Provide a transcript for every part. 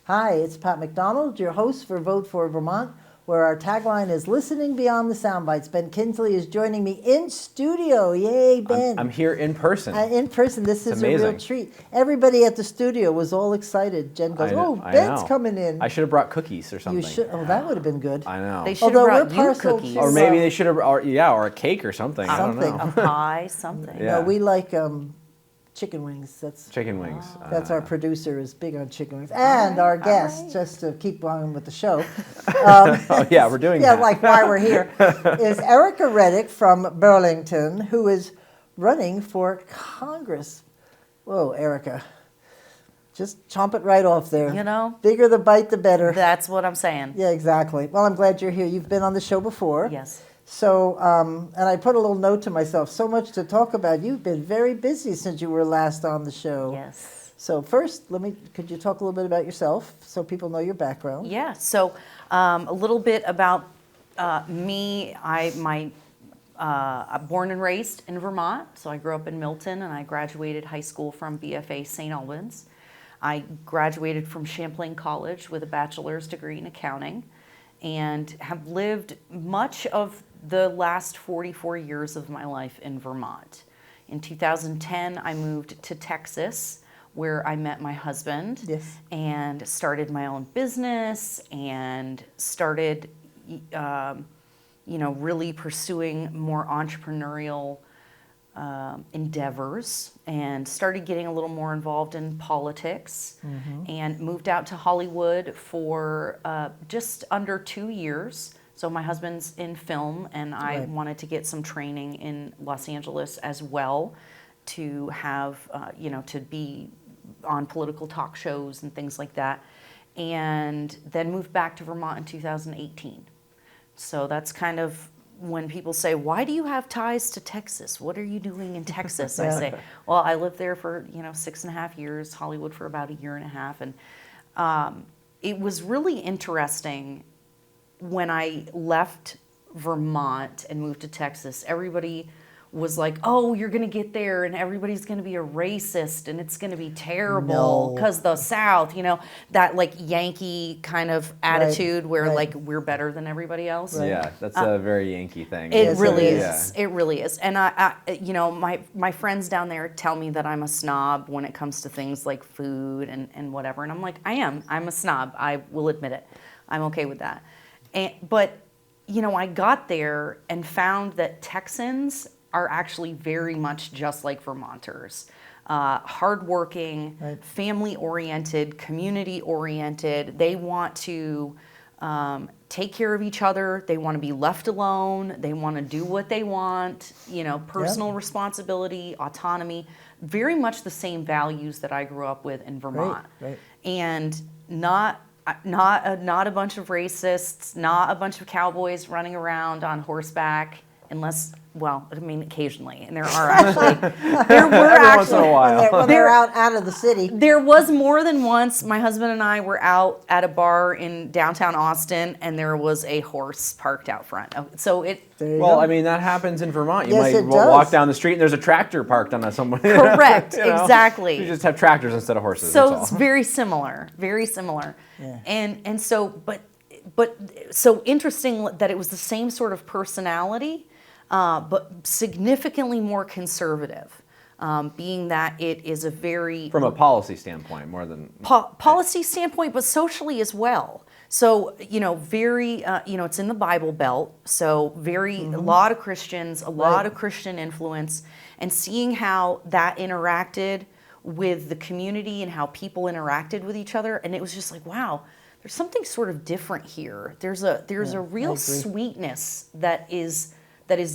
Hi, it's Pat McDonald, your host for Vote for Vermont, where our tagline is Listening Beyond the Soundbites. Ben Kinsley is joining me in studio. Yay, Ben. I'm here in person. In person. This is amazing. a real treat. Everybody at the studio was all excited. Jen goes, Ben's coming in. I should have brought cookies or something. You should. Oh, that would have been good. I know. They should have brought you cookies. Or maybe they should have, or a cake or something. I don't know. A pie, something. Yeah. No, we like chicken wings. That's chicken wings. That's our producer is big on chicken wings. And our guest, just to keep on with the show. Oh, yeah, we're doing that. Yeah, like why we're here, is Erika Redic from Burlington, who is running for Congress. Whoa, Erika. Just chomp it right off there. You know? Bigger the bite, the better. That's what I'm saying. Yeah, exactly. Well, I'm glad you're here. You've been on the show before. Yes. So, and I put a little note to myself, so much to talk about. You've been very busy since you were last on the show. Yes. So first, could you talk a little bit about yourself so people know your background? Yeah, so a little bit about me. I'm born and raised in Vermont, so I grew up in Milton, and I graduated high school from BFA St. Albans. I graduated from Champlain College with a bachelor's degree in accounting, and have lived much of the last 44 years of my life in Vermont. In 2010, I moved to Texas, where I met my husband. Yes. And started my own business and started, really pursuing more entrepreneurial endeavors, and started getting a little more involved in politics, and moved out to Hollywood for just under 2 years. So my husband's in film, and I wanted to get some training in Los Angeles as well to have, to be on political talk shows and things like that. And then moved back to Vermont in 2018. So that's kind of when people say, why do you have ties to Texas? What are you doing in Texas? I say, well, I lived there for 6.5 years, Hollywood for about 1.5 years. And it was really interesting when I left Vermont and moved to Texas. Everybody was like, oh, you're going to get there and everybody's going to be a racist and it's going to be terrible because the South, that like Yankee kind of attitude where like we're better than everybody else. Right. Yeah, that's a very Yankee thing. It really is. Yeah. It really is. And I my friends down there tell me that I'm a snob when it comes to things like food and whatever. And I'm like, I'm a snob. I will admit it. I'm okay with that. But I got there and found that Texans are actually very much just like Vermonters. Hardworking, family-oriented, community-oriented. They want to take care of each other. They want to be left alone. They want to do what they want. Personal responsibility, autonomy. Very much the same values that I grew up with in Vermont. Right. And not a bunch of racists, not a bunch of cowboys running around on horseback, unless, occasionally. And there are actually, there were every once in a while. When they're out of the city. There was more than once. My husband and I were out at a bar in downtown Austin, and there was a horse parked out front. So that happens in Vermont. You Yes, might walk down the street and there's a tractor parked on someone. Correct, exactly. You just have tractors instead of horses. So it's very similar, very similar. Yeah. And so, but so interesting that it was the same sort of personality, but significantly more conservative, being that it is a very... From a policy standpoint, more than... policy standpoint, but socially as well. So, very, it's in the Bible Belt, so a lot of Christians, a lot of Christian influence, and seeing how that interacted with the community and how people interacted with each other, and it was just like, wow, there's something sort of different here. There's a real sweetness that is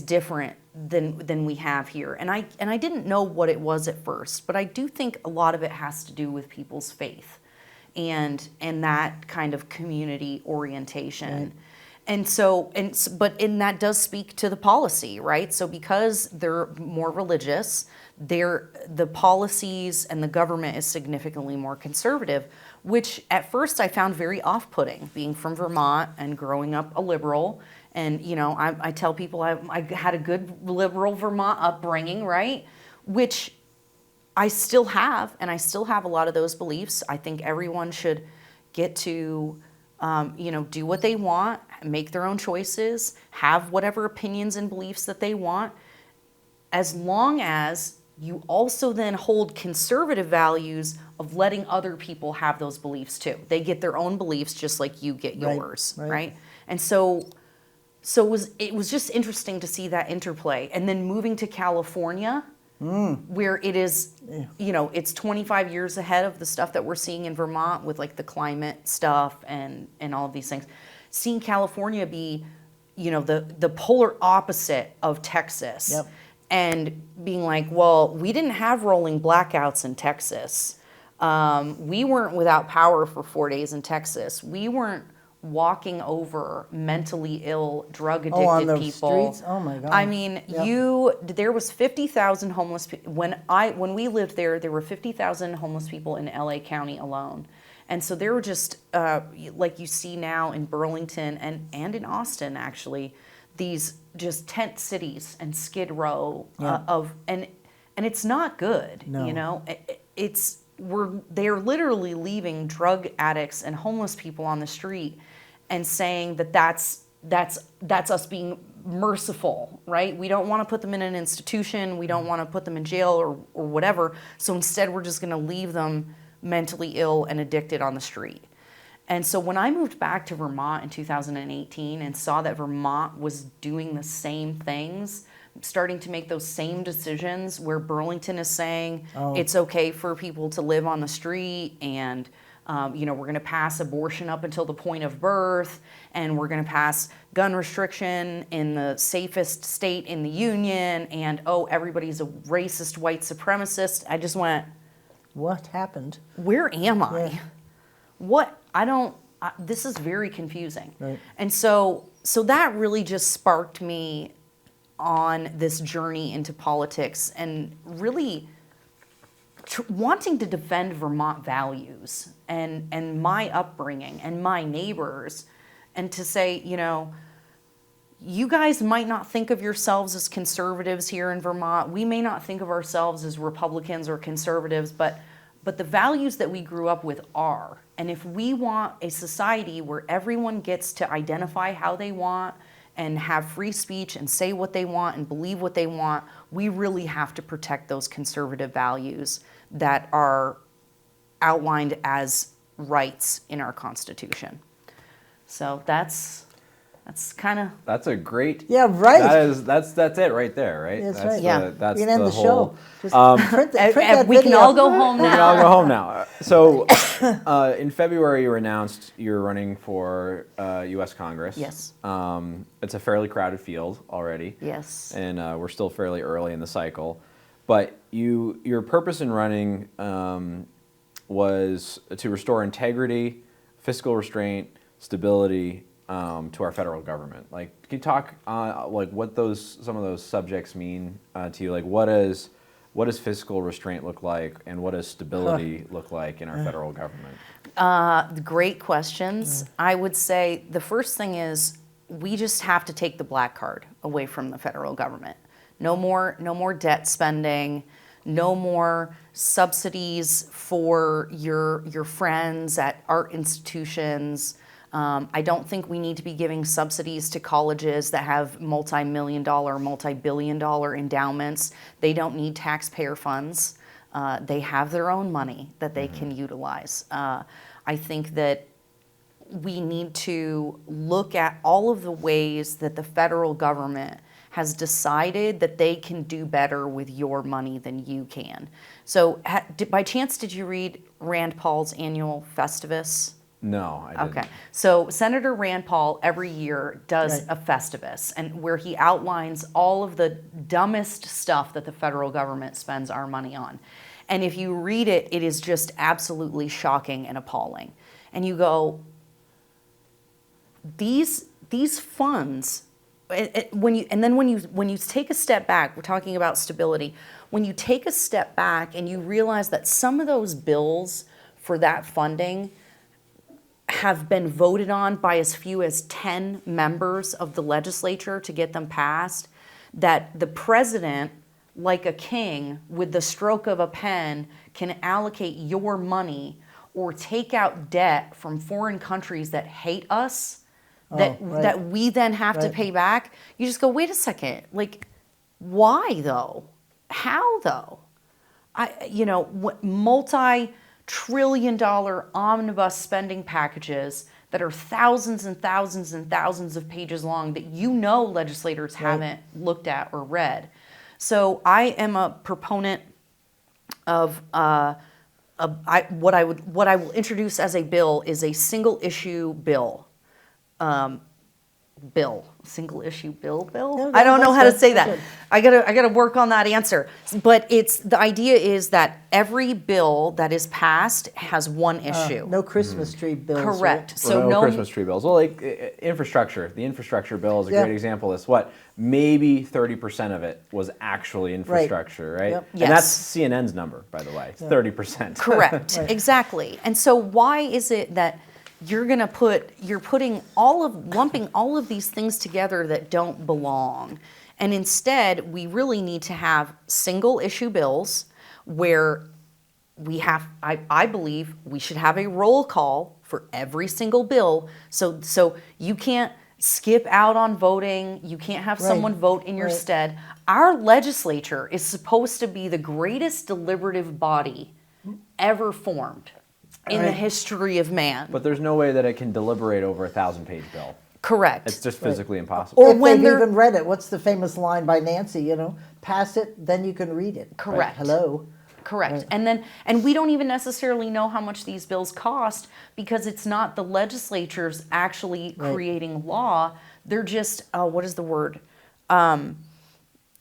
different than we have here, and I didn't know what it was at first, but I do think a lot of it has to do with people's faith, and that kind of community orientation. And that does speak to the policy, right? So because they're more religious, the policies and the government is significantly more conservative, which at first I found very off-putting, being from Vermont and growing up a liberal. And, I tell people I had a good liberal Vermont upbringing, right? Which I still have, and I still have a lot of those beliefs. I think everyone should get to, do what they want, make their own choices, have whatever opinions and beliefs that they want, as long as you also then hold conservative values of letting other people have those beliefs too. They get their own beliefs just like you get yours, right? And so it was just interesting to see that interplay. And then moving to California, where it is, it's 25 years ahead of the stuff that we're seeing in Vermont with like the climate stuff and all of these things. Seeing California be, the polar opposite of Texas. Yep. And being like, well, we didn't have rolling blackouts in Texas. We weren't without power for 4 days in Texas. We weren't walking over mentally ill, drug addicted on the people. streets? Oh my God. I mean, there was 50,000 homeless people. When we lived there were 50,000 homeless people in LA County alone. And so there were just, like you see now in Burlington and in Austin, actually, these just tent cities and Skid Row and it's not good. No. They're literally leaving drug addicts and homeless people on the street and saying that's us being merciful, right? We don't want to put them in an institution, we don't want to put them in jail or whatever. So instead we're just going to leave them mentally ill and addicted on the street. And so when I moved back to Vermont in 2018 and saw that Vermont was doing the same things, starting to make those same decisions where Burlington is saying it's okay for people to live on the street and, we're going to pass abortion up until the point of birth and we're going to pass gun restriction in the safest state in the union and, everybody's a racist white supremacist. I just went, what happened? Where am I? Yeah. What? This is very confusing. Right. And so that really just sparked me on this journey into politics and really wanting to defend Vermont values and my upbringing and my neighbors and to say, you guys might not think of yourselves as conservatives here in Vermont. We may not think of ourselves as Republicans or conservatives, but the values that we grew up with are. And if we want a society where everyone gets to identify how they want and have free speech and say what they want and believe what they want, we really have to protect those conservative values that are outlined as rights in our Constitution. So that's kind of... That's a great... Yeah, right. That's it right there, right? That's that's right. Yeah. That's We can end the whole, show. Just print that we can video. all go home We can now. all go home now. So, in February, you announced you're running for U.S. Congress. Yes. It's a fairly crowded field already. Yes. And we're still fairly early in the cycle. But your purpose in running was to restore integrity, fiscal restraint, stability to our federal government. Like, can you talk what some of those subjects mean to you? Like, what does fiscal restraint look like, and what does stability look like in our federal government? Great questions. I would say the first thing is we just have to take the black card away from the federal government. No more debt spending. No more subsidies for your friends at art institutions. I don't think we need to be giving subsidies to colleges that have multi-million-dollar, multi-billion-dollar endowments. They don't need taxpayer funds. They have their own money that they can utilize. I think that we need to look at all of the ways that the federal government has decided that they can do better with your money than you can. So by chance, did you read Rand Paul's annual Festivus? No, I didn't. Okay. So Senator Rand Paul every year does a Festivus, and where he outlines all of the dumbest stuff that the federal government spends our money on. And if you read it, it is just absolutely shocking and appalling. And you go, these funds, when you take a step back, we're talking about stability. When you take a step back and you realize that some of those bills for that funding have been voted on by as few as 10 members of the legislature to get them passed, that the president, like a king, with the stroke of a pen, can allocate your money or take out debt from foreign countries that hate us, that right. that we then have to Right. pay back, you just go, wait a second, like, why though? How though? Multi-trillion-dollar omnibus spending packages that are thousands and thousands and thousands of pages long that legislators haven't looked at or read. So I am a proponent of what I will introduce as a bill is a single issue bill. Single issue bill. No, I don't know that's how to good, say that's that. good. I gotta work on that answer. But the idea is that every bill that is passed has one issue. No Christmas tree bills. right? Correct. So So no Christmas tree bills. Well, like infrastructure. The infrastructure bill is a Yeah. great example of this. What? Maybe 30% of it was actually infrastructure, right? Yep. Yes. And that's CNN's number, by the way. It's 30%. Correct. Right. Exactly. And so why is it that you're lumping all of these things together that don't belong? And instead, we really need to have single issue bills where I believe we should have a roll call for every single bill. So you can't skip out on voting. You can't have Right. someone vote in your Right. stead. Our legislature is supposed to be the greatest deliberative body ever formed in the Right. history of man. But there's no way that it can deliberate over a 1,000-page bill. Correct. It's just physically impossible. Or If when they've they're- even read it, what's the famous line by Nancy? Pass it, then you can read it. Correct. Hello. Correct. And we don't even necessarily know how much these bills cost because it's not the legislatures actually Right. creating law. They're just, what is the word?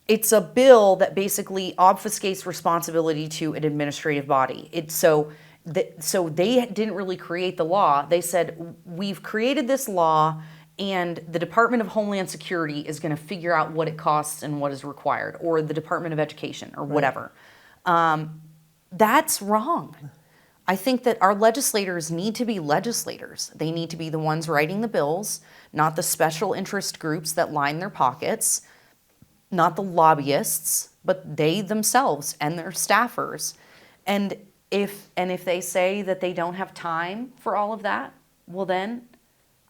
It's a bill that basically obfuscates responsibility to an administrative body. So they didn't really create the law. They said, we've created this law and the Department of Homeland Security is going to figure out what it costs and what is required, or the Department of Education or whatever. That's wrong. I think that our legislators need to be legislators. They need to be the ones writing the bills, not the special interest groups that line their pockets, not the lobbyists, but they themselves and their staffers. And if they say that they don't have time for all of that, well then,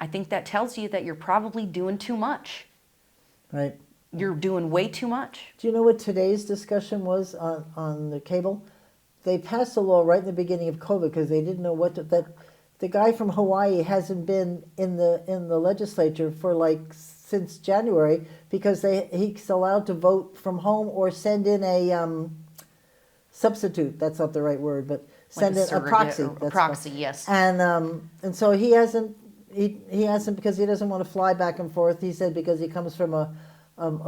I think that tells you that you're probably doing too much. Right. You're doing way too much. Do you know what today's discussion was on the cable? They passed a law right in the beginning of COVID because they didn't know that the guy from Hawaii hasn't been in the legislature for since January because he's allowed to vote from home or send in a substitute. That's not the right word, but send in a proxy. A proxy, yes. And so he hasn't because he doesn't want to fly back and forth. He said because he comes from a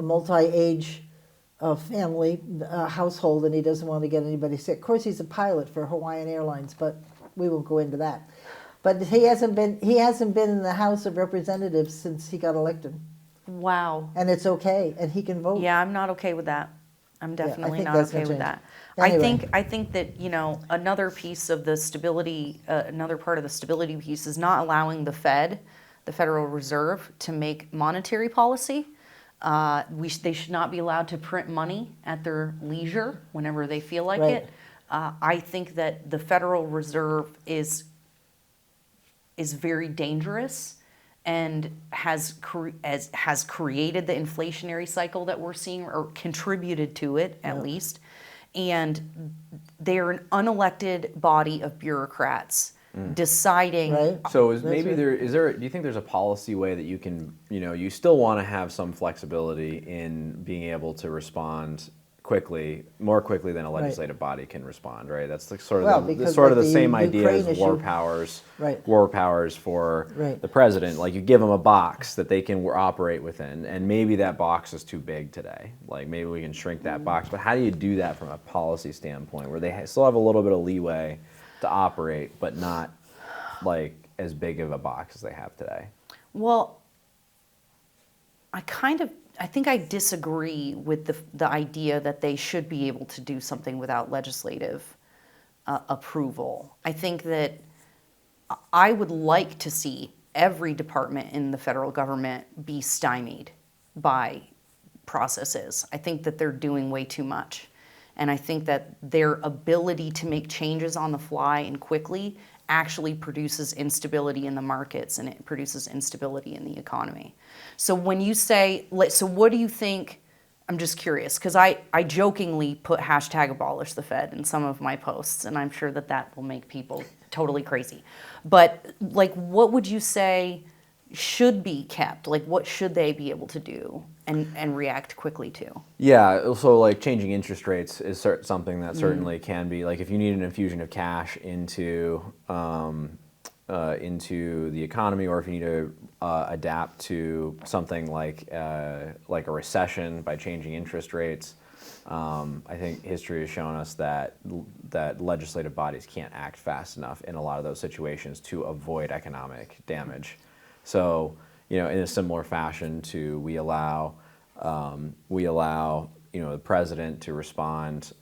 multi-age family household and he doesn't want to get anybody sick. Of course, he's a pilot for Hawaiian Airlines, but we won't go into that. But he hasn't been in the House of Representatives since he got elected, Wow. and it's okay, and he can vote. Yeah, I'm not okay with that. I'm definitely think not that's okay gonna with change. that. Anyway. I think that, another piece of the stability, another part of the stability piece is not allowing the Federal Reserve, to make monetary policy. They should not be allowed to print money at their leisure whenever they feel like Right. it. I think that the Federal Reserve is very dangerous and has created the inflationary cycle that we're seeing, or contributed to it at least. And they're an unelected body of bureaucrats deciding. Right. So That's do you think there's a policy way that you can, you still want to have some flexibility in being able to respond more quickly than a legislative body can respond, right? That's sort of because the the same idea Ukraine as war issue. powers. Right. War powers for Right. the president. Like, you give them a box that they can operate within, and maybe that box is too big today. Like, maybe we can shrink that box. But how do you do that from a policy standpoint, where they still have a little bit of leeway to operate, but not like as big of a box as they have today? Well, I think I disagree with the idea that they should be able to do something without legislative approval. I think that I would like to see every department in the federal government be stymied by processes. I think that they're doing way too much. And I think that their ability to make changes on the fly and quickly actually produces instability in the markets and it produces instability in the economy. So when you say, so what do you think? I'm just curious, because I jokingly put hashtag abolish the Fed in some of my posts, and I'm sure that will make people totally crazy. But like, what would you say should be kept? Like, what should they be able to do and react quickly to? Yeah, also like changing interest rates is something that certainly can be, like if you need an infusion of cash into the economy, or if you need to adapt to something like a recession by changing interest rates. I think history has shown us that legislative bodies can't act fast enough in a lot of those situations to avoid economic damage. So, in a similar fashion to we allow the president to respond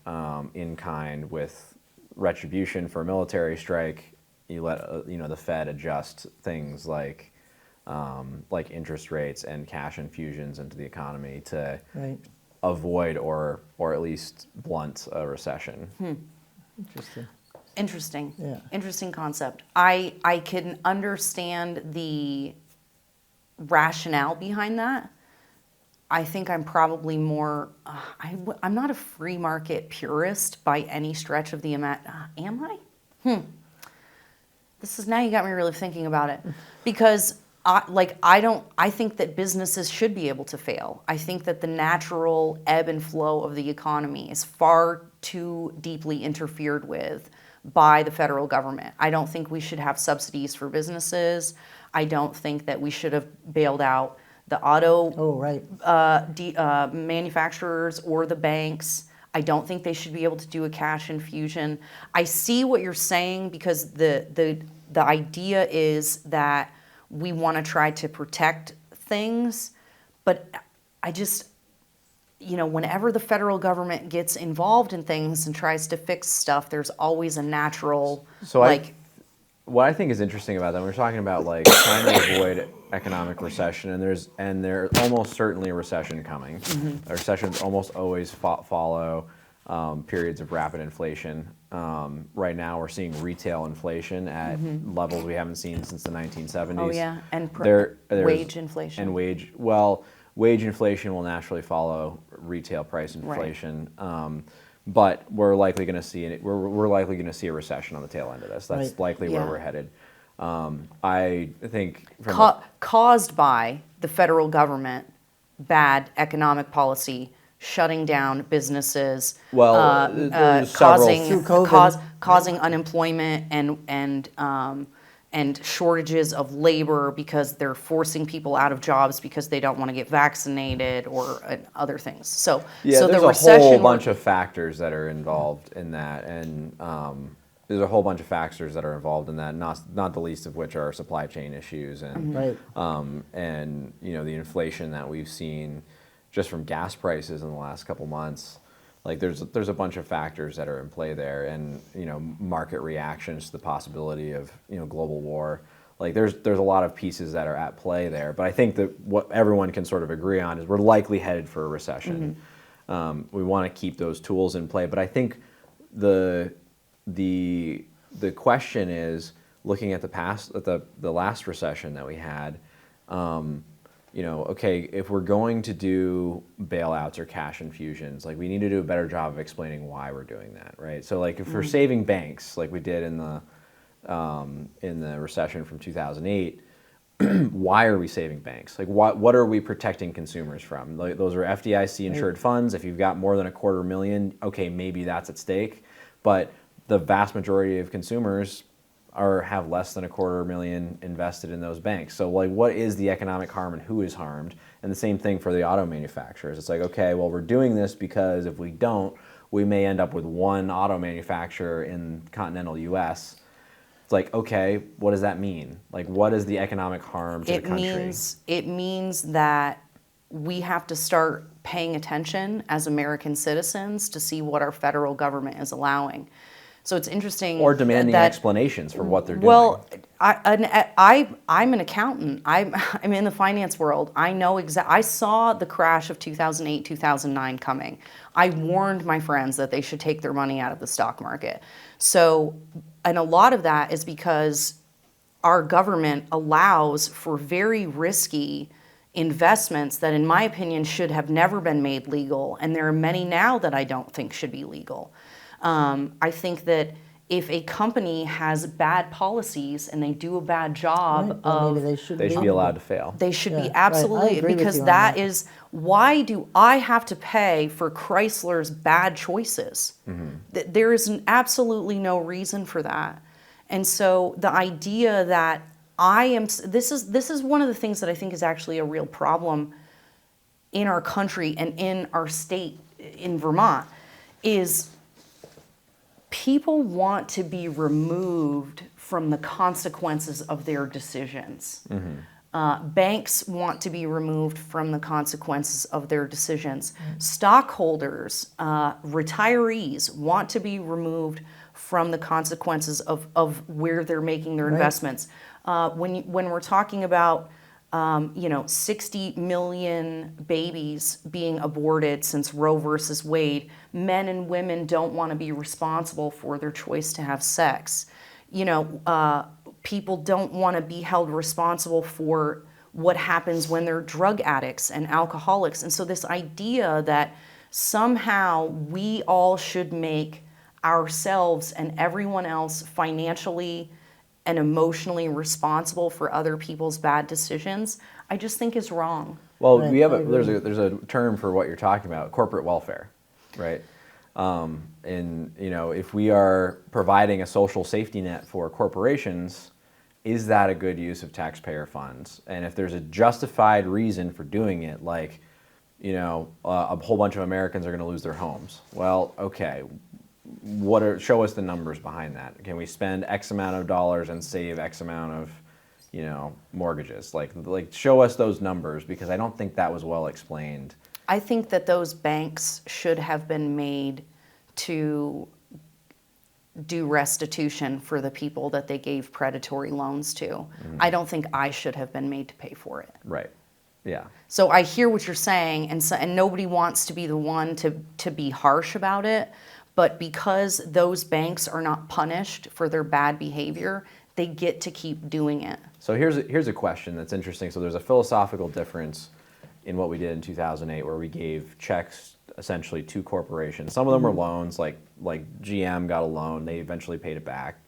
in kind with retribution for a military strike. You let the Fed adjust things like interest rates and cash infusions into the economy to avoid or at least blunt a recession. Interesting. Yeah. Interesting concept. I can understand the rationale behind that. I think I'm probably more, I'm not a free market purist by any stretch of the am I? Now you got me really thinking about it, because I think that businesses should be able to fail. I think that the natural ebb and flow of the economy is far too deeply interfered with by the federal government. I don't think we should have subsidies for businesses. I don't think that we should have bailed out the auto manufacturers or the banks. I don't think they should be able to do a cash infusion. I see what you're saying, because the idea is that we want to try to protect things, but I just, whenever the federal government gets involved in things and tries to fix stuff, there's always a natural, what I think is interesting about that, we're talking about trying to avoid economic recession, and there's almost certainly a recession coming. A recessions almost always follow periods of rapid inflation. Right now, we're seeing retail inflation at levels we haven't seen since the 1970s. Oh yeah, and wage inflation. And wage inflation will naturally follow retail price inflation. Right. But we're likely going to see a recession on the tail end of this. That's likely where we're headed. I think caused by the federal government bad economic policy, shutting down businesses, causing unemployment and shortages of labor, because they're forcing people out of jobs because they don't want to get vaccinated, or other things. So there's a whole bunch of factors that are involved in that, and there's a whole bunch of factors that are involved in that, not the least of which are supply chain issues and and the inflation that we've seen just from gas prices in the last couple months. There's a bunch of factors that are in play there, and market reactions to the possibility of global war. There's a lot of pieces that are at play there. But I think that what everyone can sort of agree on is we're likely headed for a recession. We want to keep those tools in play, but I think the question is, looking at the last recession that we had. Okay, if we're going to do bailouts or cash infusions, we need to do a better job of explaining why we're doing that, right? So, if we're saving banks, like we did in the recession from 2008, why are we saving banks? What are we protecting consumers from? Those are FDIC insured funds. If you've got more than $250,000, okay, maybe that's at stake, but the vast majority of consumers have less than $250,000 invested in those banks. So what is the economic harm and who is harmed? And the same thing for the auto manufacturers. It's okay, well, we're doing this because if we don't, we may end up with one auto manufacturer in continental US. It's okay, what does that mean? What is the economic harm to the country? It means that we have to start paying attention as American citizens to see what our federal government is allowing. So it's interesting. Or demanding explanations for what they're doing. Well, I'm an accountant. I'm in the finance world. I know I saw the crash of 2008, 2009 coming. I warned my friends that they should take their money out of the stock market. So And a lot of that is because our government allows for very risky investments that, in my opinion, should have never been made legal. And there are many now that I don't think should be legal. I think that if a company has bad policies and they do a bad job Right, well, of, maybe they shouldn't They should be allowed to fail. they should Yeah, be right. I absolutely, agree with because you on that that. is, why do I have to pay for Chrysler's bad choices? There is absolutely no reason for that. And so the idea that this is one of the things that I think is actually a real problem in our country and in our state, in Vermont, is people want to be removed from the consequences of their decisions. Banks want to be removed from the consequences of their decisions. Stockholders, retirees want to be removed from the consequences of where they're making their investments. When we're talking about 60 million babies being aborted since Roe versus Wade, men and women don't want to be responsible for their choice to have sex. People don't want to be held responsible for what happens when they're drug addicts and alcoholics. And so this idea that somehow we all should make ourselves and everyone else financially and emotionally responsible for other people's bad decisions, I just think is wrong. Well, Right, we have I agree. there's a term for what you're talking about, corporate welfare, right? And if we are providing a social safety net for corporations, is that a good use of taxpayer funds? And if there's a justified reason for doing it, like a whole bunch of Americans are going to lose their homes. Well, okay, show us the numbers behind that. Can we spend X amount of dollars and save X amount of mortgages? Like show us those numbers, because I don't think that was well explained. I think that those banks should have been made to do restitution for the people that they gave predatory loans to. I don't think I should have been made to pay for it. Right. Yeah. So I hear what you're saying, and nobody wants to be the one to be harsh about it, but because those banks are not punished for their bad behavior, they get to keep doing it. So here's a question that's interesting. So there's a philosophical difference in what we did in 2008, where we gave checks essentially to corporations. Some of them were loans, like GM got a loan, they eventually paid it back.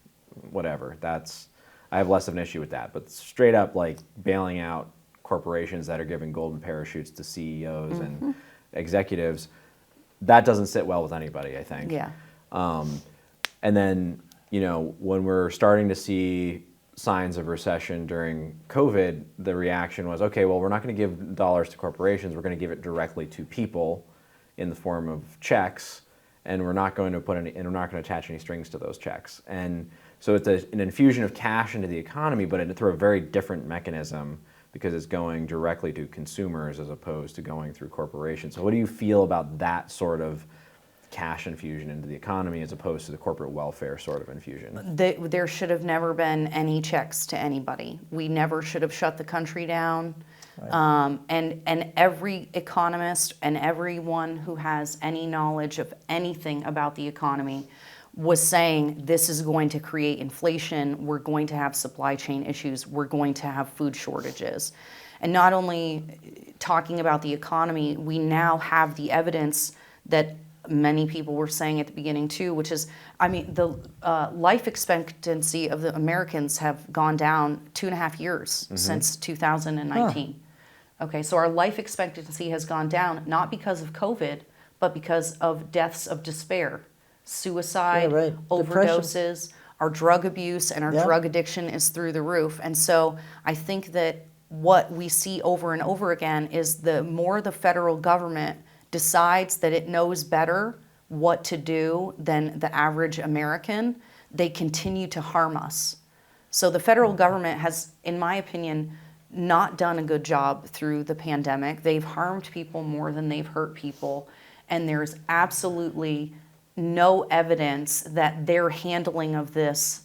Whatever. I have less of an issue with that. But straight up, like bailing out corporations that are giving golden parachutes to CEOs and executives, that doesn't sit well with anybody, I think. Yeah. And then, when we're starting to see signs of recession during COVID, the reaction was, okay, well, we're not going to give dollars to corporations. We're going to give it directly to people in the form of checks, and we're not going to attach any strings to those checks. And so it's an infusion of cash into the economy, but through a very different mechanism, because it's going directly to consumers as opposed to going through corporations. So what do you feel about that sort of cash infusion into the economy as opposed to the corporate welfare sort of infusion? There should have never been any checks to anybody. We never should have shut the country down. Right. And every economist and everyone who has any knowledge of anything about the economy was saying this is going to create inflation, we're going to have supply chain issues, we're going to have food shortages. And not only talking about the economy, we now have the evidence that many people were saying at the beginning too, which is, the life expectancy of the Americans have gone down 2.5 years since 2019. Okay, so our life expectancy has gone down not because of COVID, but because of deaths of despair, suicide, Yeah, right. overdoses, our drug abuse and our Yeah. drug addiction is through the roof. And so I think that what we see over and over again is the more the federal government decides that it knows better what to do than the average American, they continue to harm us. So the federal government has, in my opinion, not done a good job through the pandemic. They've harmed people more than they've hurt people, and there's absolutely no evidence that their handling of this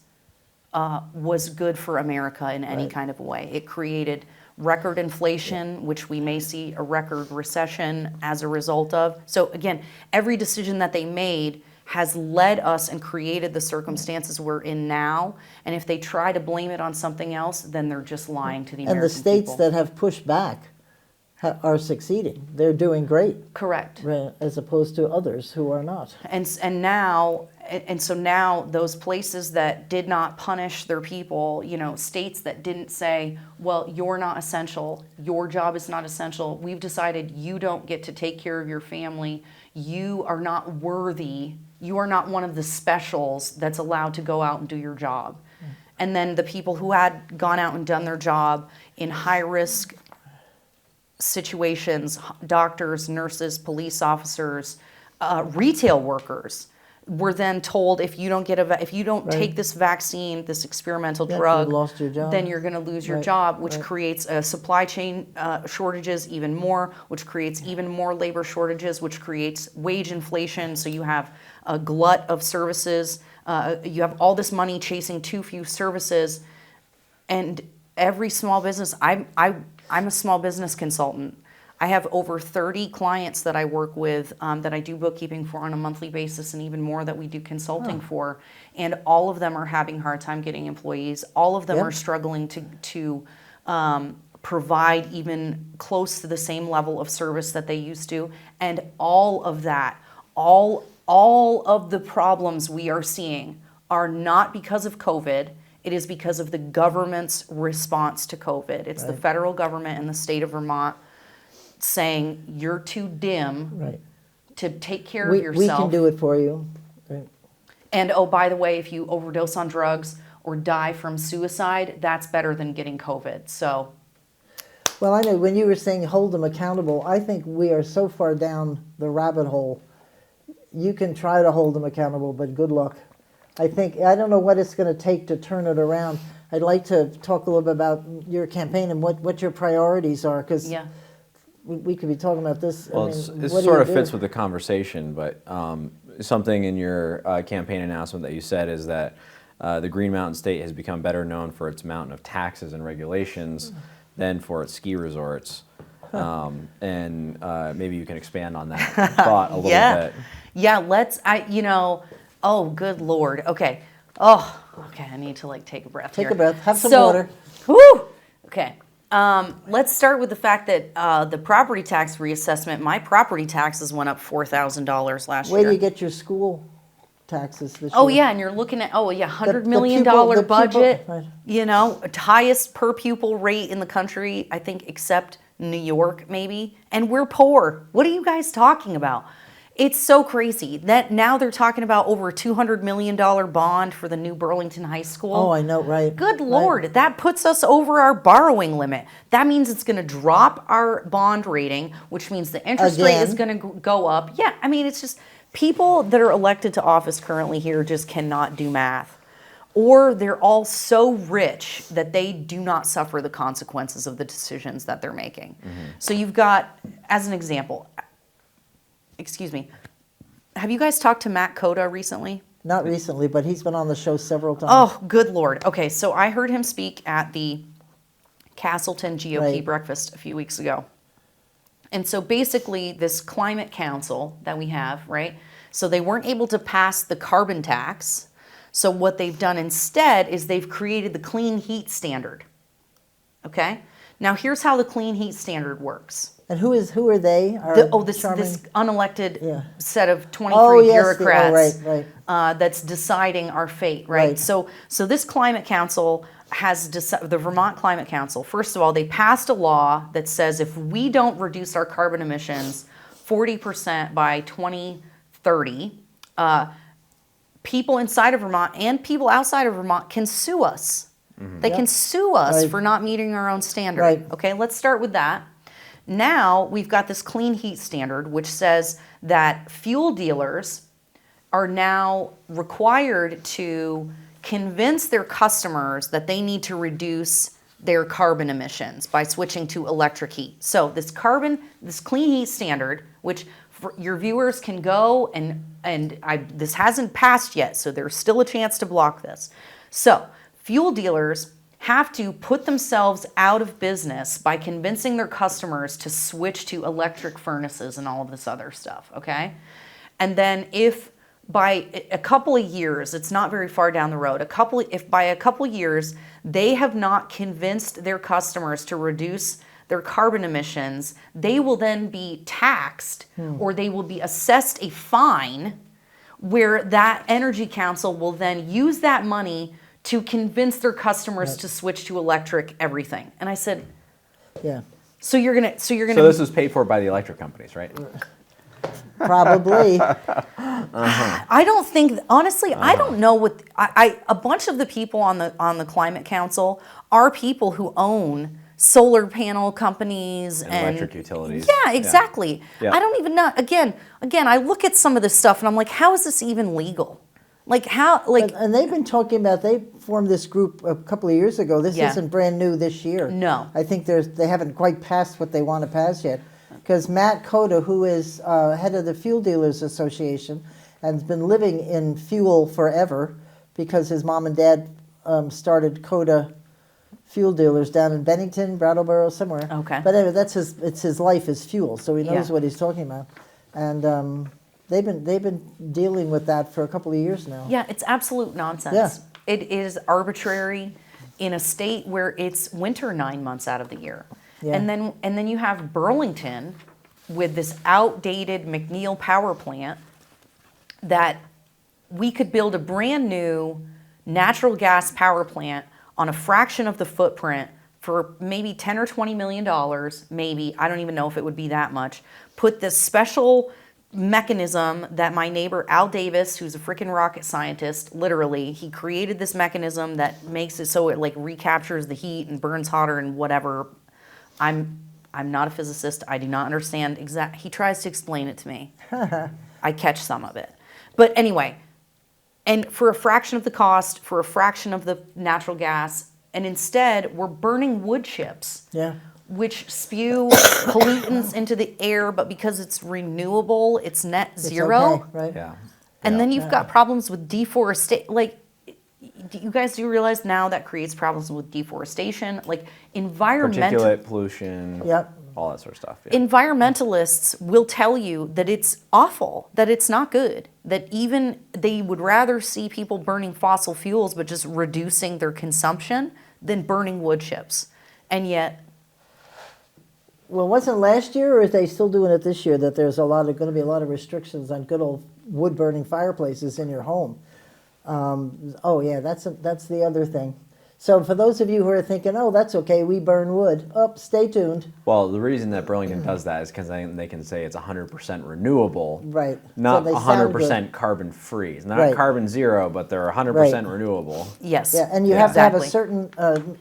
was good for America in any kind of a way. It created record inflation, which we may see a record recession as a result of. So again, every decision that they made has led us and created the circumstances we're in now. And if they try to blame it on something else, then they're just lying to the And American the states people. that have pushed back are succeeding. They're doing great, Correct. as opposed to others who are not. And so now those places that did not punish their people, states that didn't say, well, you're not essential, your job is not essential, we've decided you don't get to take care of your family, you are not worthy, you are not one of the specials that's allowed to go out and do your job. And then the people who had gone out and done their job in high risk situations, doctors, nurses, police officers, retail workers, were then told, if you don't take this vaccine, this experimental drug, you've lost your job. then you're going to lose your job, which creates supply chain shortages even more, which creates even more labor shortages, which creates wage inflation. So you have a glut of services. You have all this money chasing too few services, and every small business. I'm a small business consultant. I have over 30 clients that I work with that I do bookkeeping for on a monthly basis, and even more that we do consulting for. And all of them are having a hard time getting employees. All of them are struggling to provide even close to the same level of service that they used to. And all of that, all of the problems we are seeing are not because of COVID. It is because of the government's response to COVID. It's the federal government and the state of Vermont saying you're too dim to take care of yourself. We can do it for you. Right. And oh, by the way, if you overdose on drugs or die from suicide, that's better than getting COVID. So, well, I know when you were saying hold them accountable, I think we are so far down the rabbit hole. You can try to hold them accountable, but good luck. I don't know what it's going to take to turn it around. I'd like to talk a little bit about your campaign and what your priorities are, because we could be talking about this. Well, I mean, it what do sort you of do? fits with the conversation, but something in your campaign announcement that you said is that the Green Mountain State has become better known for its mountain of taxes and regulations than for its ski resorts. And maybe you can expand on that thought a little bit. Yeah, oh, good Lord. Okay. Oh, okay, I need to take a breath Take here. a breath. Have some water. Whew, okay. Let's start with the fact that the property tax reassessment, my property taxes went up $4,000 last Where year. do you get your school taxes this year? Oh, yeah, and you're looking at, $100 The million pupil- budget, right. Highest per pupil rate in the country, I think, except New York, maybe. And we're poor. What are you guys talking about? It's so crazy that now they're talking about over a $200 million bond for the new Burlington High School. Oh, I know, right. Good Lord, that puts us over our borrowing limit. That means it's going to drop our bond rating, which means the interest rate is going to go up. Yeah, I mean, it's just people that are elected to office currently here just cannot do math. Or they're all so rich that they do not suffer the consequences of the decisions that they're making. So you've got, as an example, excuse me, have you guys talked to Matt Cota recently? Not recently, but he's been on the show several times. Oh, good Lord. Okay, so I heard him speak at the Castleton GOP breakfast a few weeks ago. And so basically this climate council that we have, right? So they weren't able to pass the carbon tax. So what they've done instead is they've created the clean heat standard. Okay? Now here's how the clean heat standard works. And who are they? This unelected set of 23 Oh, yes, bureaucrats right. That's deciding our fate, right? So this climate council has the Vermont Climate Council. First of all, they passed a law that says if we don't reduce our carbon emissions 40% by 2030, people inside of Vermont and people outside of Vermont can sue us. They can sue us for not meeting our own standard. Right. Okay, let's start with that. Now we've got this clean heat standard, which says that fuel dealers are now required to convince their customers that they need to reduce their carbon emissions by switching to electric heat. So this clean heat standard, which your viewers can go this hasn't passed yet, so there's still a chance to block this. So fuel dealers have to put themselves out of business by convincing their customers to switch to electric furnaces and all of this other stuff, okay? And then if by a couple of years, it's not very far down the road, if by a couple of years they have not convinced their customers to reduce their carbon emissions, they will then be taxed or they will be assessed a fine where that energy council will then use that money to convince their customers to switch to electric everything. And I said, Yeah, so this is paid for by the electric companies, right? probably. I don't think, honestly, I don't know what, a bunch of the people on the climate council are people who own solar panel companies and electric utilities. Yeah, exactly. Yeah. I don't even know. Again, I look at some of this stuff and I'm like, how is this even legal? Like how, like, And they've been talking about, they formed this group a couple of years ago. This Yeah. isn't brand new this year. No. I think they haven't quite passed what they want to pass yet. Because Matt Cota, who is head of the Fuel Dealers Association, and has been living in fuel forever because his mom and dad started Cota Fuel Dealers down in Bennington, Brattleboro, somewhere. Okay. But anyway, it's his life is fuel, so he knows Yeah. what he's talking about. And they've been dealing with that for a couple of years now. yeah, it's absolute nonsense. Yeah. It is arbitrary in a state where it's winter 9 months out of the year. Yeah. And then you have Burlington with this outdated McNeil power plant that we could build a brand new natural gas power plant on a fraction of the footprint for maybe 10 or 20 million dollars, maybe, I don't even know if it would be that much, put this special mechanism that my neighbor Al Davis, who's a freaking rocket scientist, literally, he created this mechanism that makes it so it like recaptures the heat and burns hotter and whatever. I'm not a physicist. I do not understand he tries to explain it to me. I catch some of it. But anyway, and for a fraction of the cost, for a fraction of the natural gas, and instead we're burning wood chips, Yeah. which spew pollutants into the air, but because it's renewable, it's net It's zero. okay, right? Yeah. And Yeah. then you've got problems with deforestation. Like, do you realize now that creates problems with deforestation? Like, Particulate pollution. Yep. All that sort of stuff. Yeah. environmentalists will tell you that it's awful, that it's not good, that even they would rather see people burning fossil fuels but just reducing their consumption than burning wood chips. And yet, Well, wasn't last year, or are they still doing it this year, that there's going to be a lot of restrictions on good old wood-burning fireplaces in your home? Oh, yeah, that's the other thing. So for those of you who are thinking, oh, that's okay, we burn wood, stay tuned. Well, the reason that Burlington does that is because they can say it's 100% renewable, Right. not So they sound 100% carbon free. It's not Right. carbon zero, but they're 100% Right. renewable. yes. Yeah, and you have to have a Exactly. certain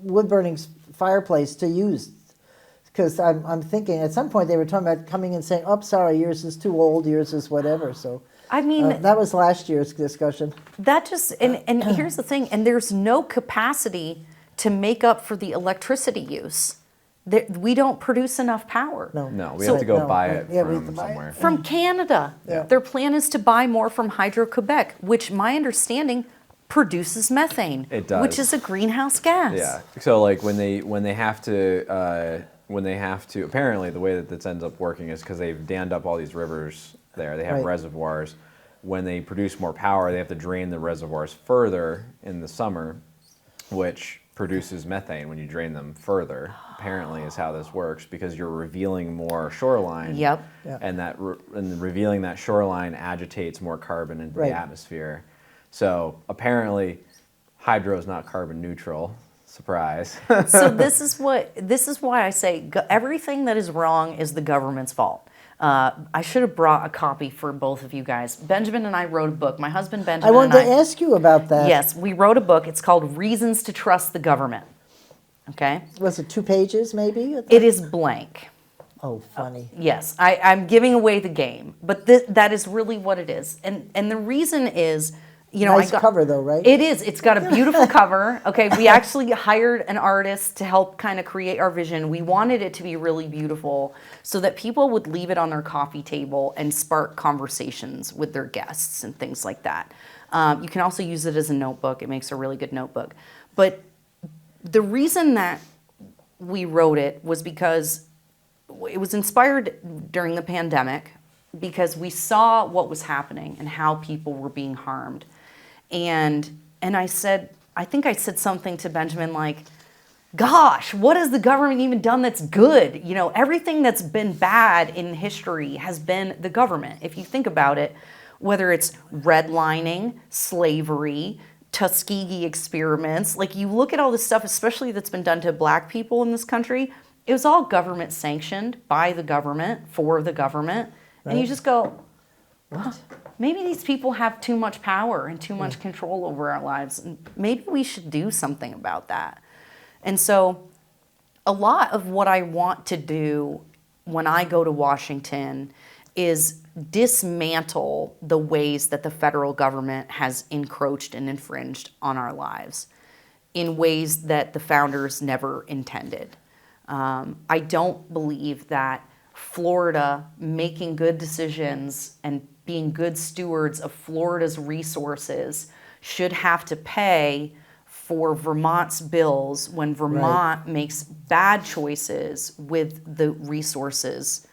wood-burning fireplace to use. Because I'm thinking, at some point they were talking about coming and saying, oh, sorry, yours is too old, yours is whatever, so. I mean, That was last year's discussion. that just, and here's the thing, and there's no capacity to make up for the electricity use. We don't produce enough power. No. No, we So- have to go No, buy no, it yeah, we have from to buy it. somewhere. From Canada. Yeah. Their plan is to buy more from Hydro-Quebec, which my understanding produces methane. It does. Which is a greenhouse gas. Yeah. So like when they have to apparently the way that this ends up working is because they've dammed up all these rivers there. They have Right. reservoirs. When they produce more power, they have to drain the reservoirs further in the summer, which produces methane when you drain them further. Apparently, is how this works because you're revealing more shoreline. Yep. Yeah. And revealing that shoreline agitates more carbon into Right. the atmosphere. So apparently, hydro is not carbon neutral. Surprise. So this is why I say everything that is wrong is the government's fault. I should have brought a copy for both of you guys. Benjamin and I wrote a book. My husband I Benjamin wanted and to ask you about that. Yes, we wrote a book. It's called Reasons to Trust the Government. Okay? Was it 2 pages, maybe? It is blank. Oh, funny. Yes, I'm giving away the game, but that is really what it is. And the reason is, Nice cover, though, right? It is. It's got a beautiful cover. Okay, we actually hired an artist to help kind of create our vision. We wanted it to be really beautiful so that people would leave it on their coffee table and spark conversations with their guests and things like that. You can also use it as a notebook. It makes a really good notebook. But the reason that we wrote it was because it was inspired during the pandemic. because we saw what was happening and how people were being harmed. And I think I said something to Benjamin like, gosh, what has the government even done that's good? You know, everything that's been bad in history has been the government. If you think about it, whether it's redlining, slavery, Tuskegee experiments, like you look at all this stuff, especially that's been done to black people in this country, it was all government sanctioned by the government, for the government. Right. And you just go, what? Maybe these people have too much power and too much control over our lives. And maybe we should do something about that. And so a lot of what I want to do when I go to Washington is dismantle the ways that the federal government has encroached and infringed on our lives in ways that the founders never intended. I don't believe that Florida making good decisions and being good stewards of Florida's resources should have to pay for Vermont's bills when Vermont makes bad choices with the resources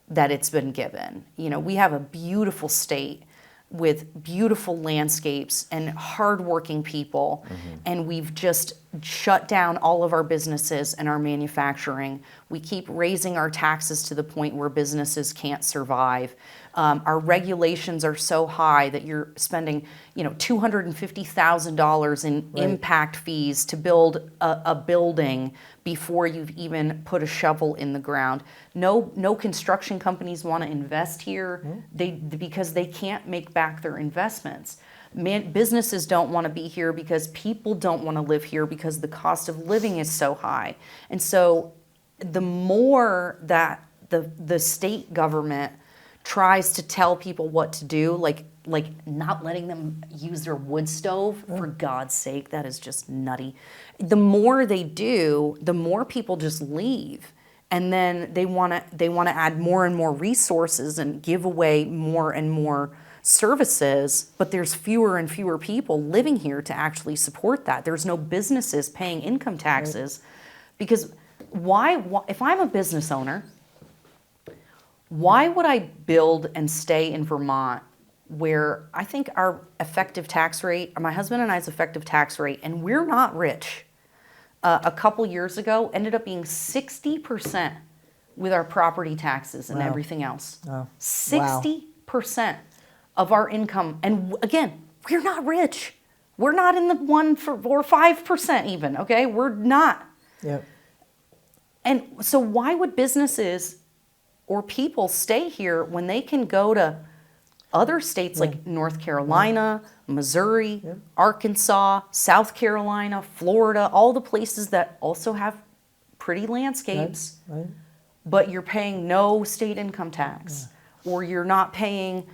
that it's been given. You know, we have a beautiful state with beautiful landscapes and hardworking people, and we've just shut down all of our businesses and our manufacturing. We keep raising our taxes to the point where businesses can't survive. Our regulations are so high that you're spending, you know, $250,000 in impact fees to build a building before you've even put a shovel in the ground. No construction companies want to invest here because they can't make back their investments. Businesses don't want to be here because people don't want to live here because the cost of living is so high. And so the more that the state government tries to tell people what to do, like not letting them use their wood stove, for God's sake, that is just nutty. The more they do, the more people just leave. And then they want to add more and more resources and give away more and more services, but there's fewer and fewer people living here to actually support that. There's no businesses paying income taxes because why if I'm a business owner, why would I build and stay in Vermont where I think our effective tax rate, my husband and I's effective tax rate, and we're not rich, a couple years ago ended up being 60% with our property taxes and everything else. 60% of our income. And again, we're not rich. We're not in the 1% or 5% even, okay? We're not. Yep. And so why would businesses or people stay here when they can go to other states like North Carolina, Missouri, Arkansas, South Carolina, Florida, all the places that also have pretty landscapes, but you're paying no state income tax, or you're not paying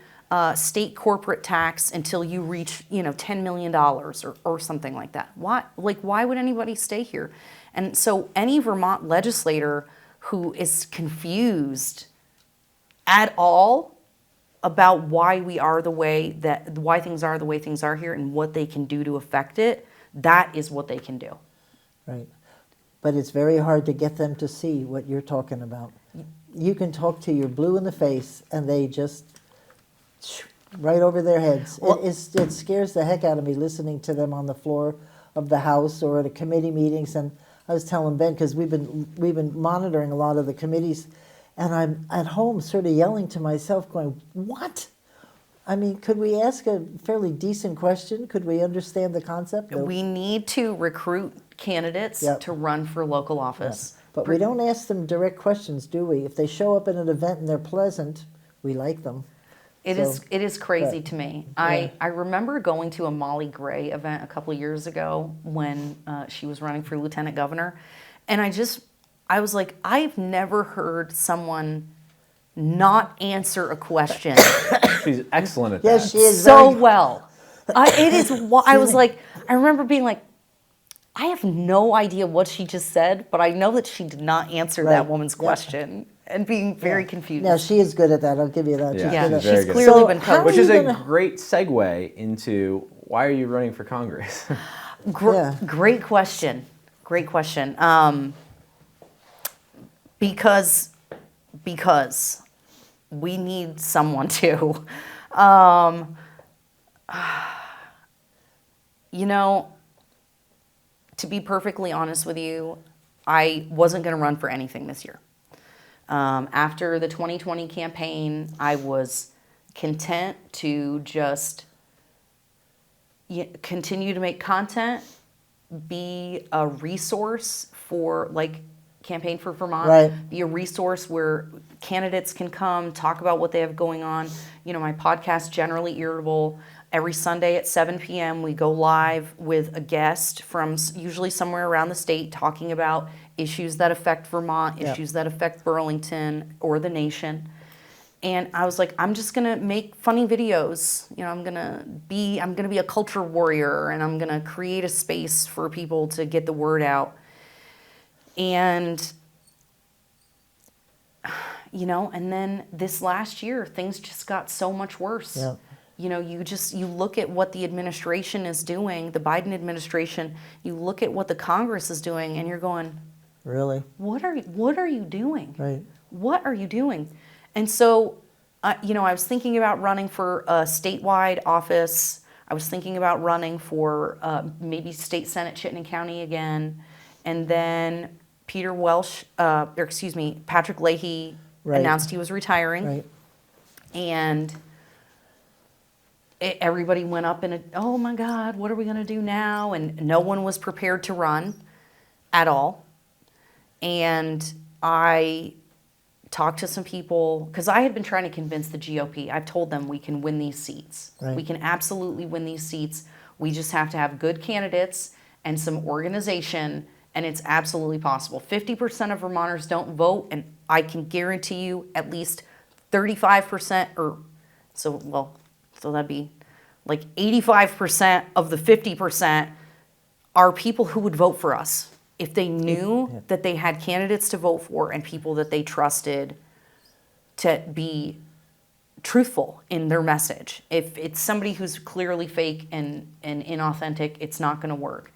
state corporate tax until you reach, $10 million or something like that. Why would anybody stay here? And so any Vermont legislator who is confused at all about why things are the way things are here and what they can do to affect it, that is what they can do. Right. But it's very hard to get them to see what you're talking about. You can talk to your blue in the face and they just right over their heads. Well, it scares the heck out of me listening to them on the floor of the House or at a committee meetings. And I was telling Ben, because we've been monitoring a lot of the committees, and I'm at home sort of yelling to myself going, what? I mean, could we ask a fairly decent question? Could we understand the concept? We need to recruit candidates to run for local office. But we don't ask them direct questions, do we? If they show up at an event and they're pleasant, we like them. It is crazy to me. I remember going to a Molly Gray event a couple of years ago when she was running for lieutenant governor, and I was like, I've never heard someone not answer a question. She's excellent at that. Yes, she is. So well. I was like, I remember being like, I have no idea what she just said, but I know that she did not answer that woman's question and being very confused. No, she is good at that. I'll give you that. She's clearly been coached. Which is a great segue into why are you running for Congress? Great question. Great question. Because we need someone to. You know, to be perfectly honest with you, I wasn't going to run for anything this year. After the 2020 campaign, I was content to just continue to make content, be a resource for, like, Campaign for Vermont, Right. be a resource where candidates can come talk about what they have going on. You know, my podcast, Generally Irritable, every Sunday at 7 p.m. we go live with a guest from usually somewhere around the state talking about issues that affect Vermont, Yeah. issues that affect Burlington or the nation. And I was like, I'm just gonna make funny videos. You know, I'm gonna be a culture warrior, and I'm gonna create a space for people to get the word out. And you know, and then this last year, things just got so much worse. Yeah. You know, you look at what the administration is doing, the Biden administration. You look at what the Congress is doing, and you're going, Really? what are you doing? Right. What are you doing? And so, you know, I was thinking about running for a statewide office. I was thinking about running for maybe state senate, Chittenden County again. And then Patrick Leahy Right. announced he was retiring. Right. And everybody went up in oh my God, what are we going to do now? And no one was prepared to run at all. And I talked to some people, because I had been trying to convince the GOP. I've told them we can win these seats. Right. We can absolutely win these seats. We just have to have good candidates and some organization, and it's absolutely possible. 50% of Vermonters don't vote, and I can guarantee you at least 35% so that'd be like 85% of the 50% are people who would vote for us if they knew that they had candidates to vote for and people that they trusted to be truthful in their message. If it's somebody who's clearly fake and inauthentic, it's not going to work.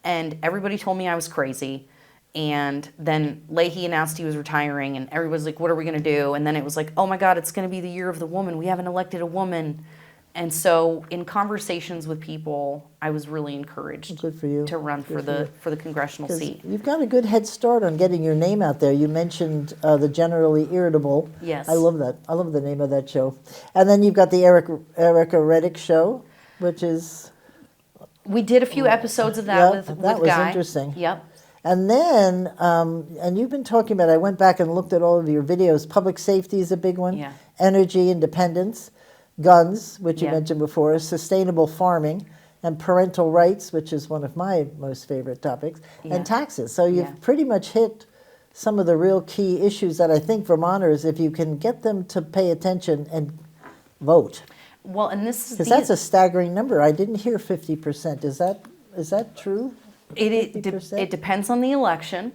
And everybody told me I was crazy. And then Leahy announced he was retiring, and everybody's like, what are we going to do? And then it was like, oh my God, it's going to be the year of the woman. We haven't elected a woman. And so in conversations with people, I was really encouraged Good for you. to run for the congressional 'Cause seat. you've got a good head start on getting your name out there. You mentioned the Generally Irritable. Yes. I love that. I love the name of that show. And then you've got the Erika Redic show, which is... We did a few episodes of that Yeah, with that was Guy. interesting. Yep. And then, and you've been talking about, I went back and looked at all of your videos. Public safety is a big one. Yeah. Energy independence, guns, which you Yeah. mentioned before, sustainable farming, and parental rights, which is one of my most favorite topics, Yeah. and taxes. So you've Yeah. pretty much hit some of the real key issues that I think Vermonters, if you can get them to pay attention and vote, Well, and this is because that's a staggering number. I didn't hear 50%. Is that true? it 50%? depends on the election.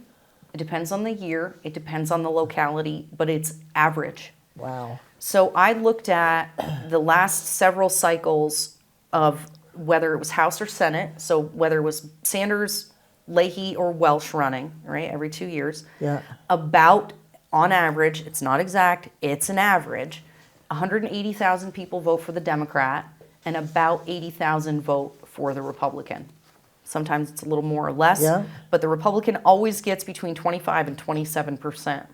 It depends on the year. It depends on the locality, but it's average. Wow. So I looked at the last several cycles of whether it was House or Senate, so whether it was Sanders, Leahy, or Welsh running, right, every 2 years. Yeah. About, on average, it's not exact, it's an average, 180,000 people vote for the Democrat and about 80,000 vote for the Republican. Sometimes it's a little more or less, Yeah. but the Republican always gets between 25 and 27%.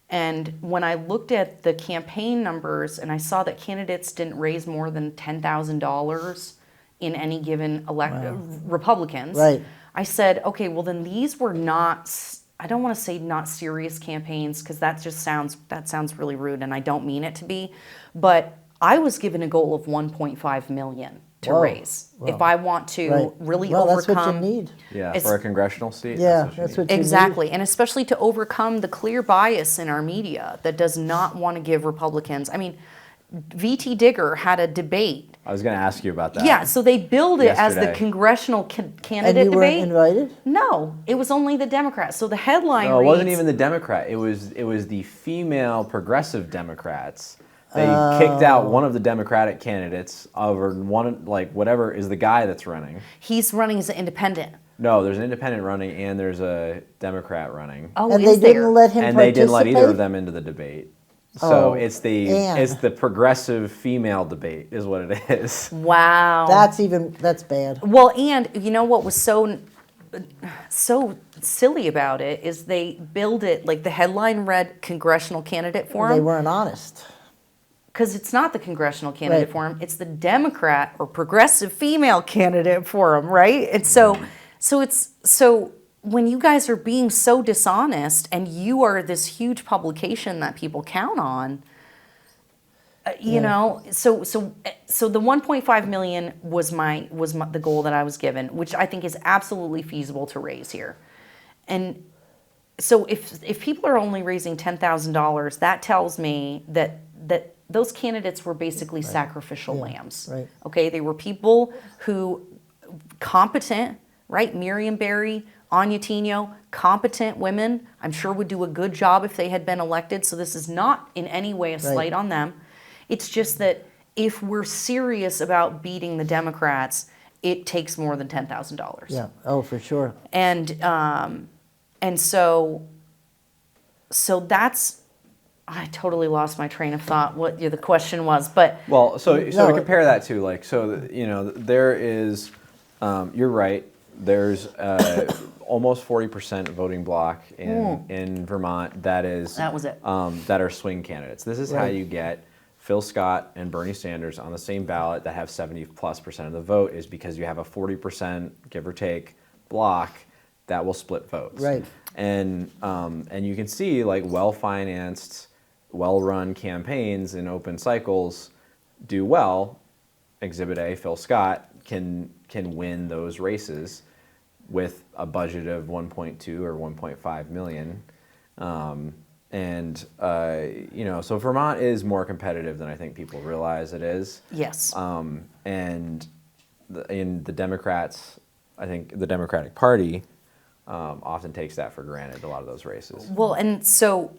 And when I looked at the campaign numbers and I saw that candidates didn't raise more than $10,000 in any given Republicans, Right. I said, okay, well then these were not, I don't want to say not serious campaigns because that sounds really rude and I don't mean it to be, but I was given a goal of 1.5 million to Whoa. raise Wow. if I want to Right. really Well, overcome. that's what you need. Yeah, It's- for a congressional seat. Yeah, you that's need. what you need. Exactly, and especially to overcome the clear bias in our media that does not want to give Republicans. I mean, VT Digger had a debate. I was going to ask you about that. Yeah, so they billed it as the Yesterday. congressional And candidate you weren't debate. invited? No, it was only the Democrats. So the headline No, it wasn't reads- even the Democrat. It was the female progressive Democrats. They kicked out one of the Democratic candidates over one, like whatever is the guy that's running. He's running as an independent. No, there's an independent running and there's a Democrat running. Oh, And is they didn't there? let him And they participate? didn't let either of them into the debate. So Oh, it's and- the progressive female debate is what it is. Wow. That's bad. Well, and you know what was so silly about it is they billed it like the headline read Congressional Candidate They Forum, weren't honest. because it's not the Congressional Candidate Right. Forum, it's the Democrat or Progressive Female Candidate Forum, right? And so when you guys are being so dishonest and you are this huge publication that people count on, you know, so the 1.5 million was the goal that I was given, which I think is absolutely feasible to raise here. And so if people are only raising $10,000, that tells me that those candidates were basically sacrificial lambs. right. Okay, they were people who competent, right? Miriam Berry, Anya Tino, competent women, I'm sure would do a good job if they had been elected. So this is not in any way a slight on them. It's just that if we're serious about beating the Democrats, it takes more than $10,000. Yeah. Oh, for sure. And so that's, I totally lost my train of thought. What the question was, but Well, so No, to compare that to like, there is, you're right. There's almost 40% voting bloc in Vermont that was it. that are swing candidates. This is how Right. you get Phil Scott and Bernie Sanders on the same ballot that have 70+% of the vote, is because you have a 40%, give or take, block that will split votes. Right. And you can see like well-financed, well-run campaigns in open cycles do well. Exhibit A, Phil Scott can win those races with a budget of 1.2 or 1.5 million. So Vermont is more competitive than I think people realize it is. yes. In the Democrats, I think the Democratic Party often takes that for granted, a lot of those races. Well, and so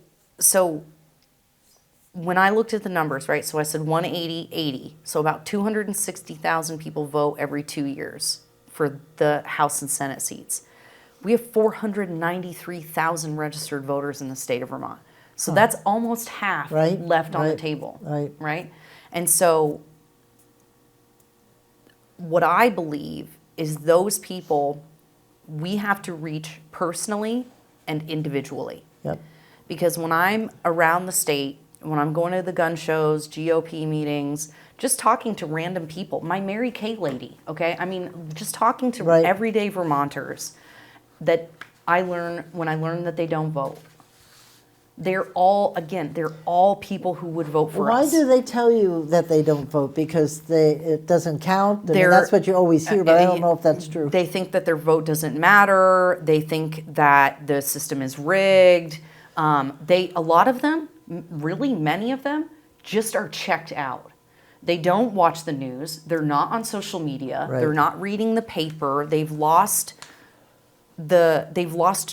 when I looked at the numbers, right, so I said 180, 80, so about 260,000 people vote every 2 years for the House and Senate seats. We have 493,000 registered voters in the state of Vermont. So that's almost half Right, left on the right, table, right. And so what I believe is those people we have to reach personally and individually. Yep. Because when I'm around the state, when I'm going to the gun shows, GOP meetings, just talking to random people, my Mary Kay lady, okay? I mean, just talking to Right. everyday Vermonters that I learn that they don't vote. They're all people who would vote for Why us. do they tell you that they don't vote? Because it doesn't count? I mean, They're- that's what you always hear, but I don't know if that's true. They think that their vote doesn't matter. They think that the system is rigged. A lot of them, really many of them, just are checked out. They don't watch the news. They're not on social media. Right. They're not reading the paper. They've lost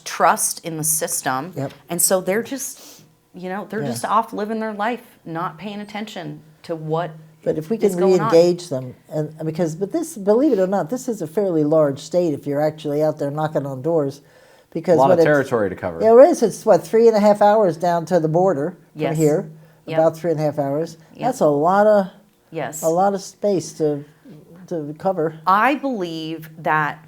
trust in the system. Yep. And so they're just, just off living their life, not paying attention to what But if we is can going on. re-engage them, but this, believe it or not, this is a fairly large state if you're actually out there knocking on doors. Because A lot what of it's- territory to cover. Yeah, it is. It's 3.5 hours down to the border Yes. from here. Yep. About 3.5 hours. Yep. That's a lot of Yes. space to cover. I believe that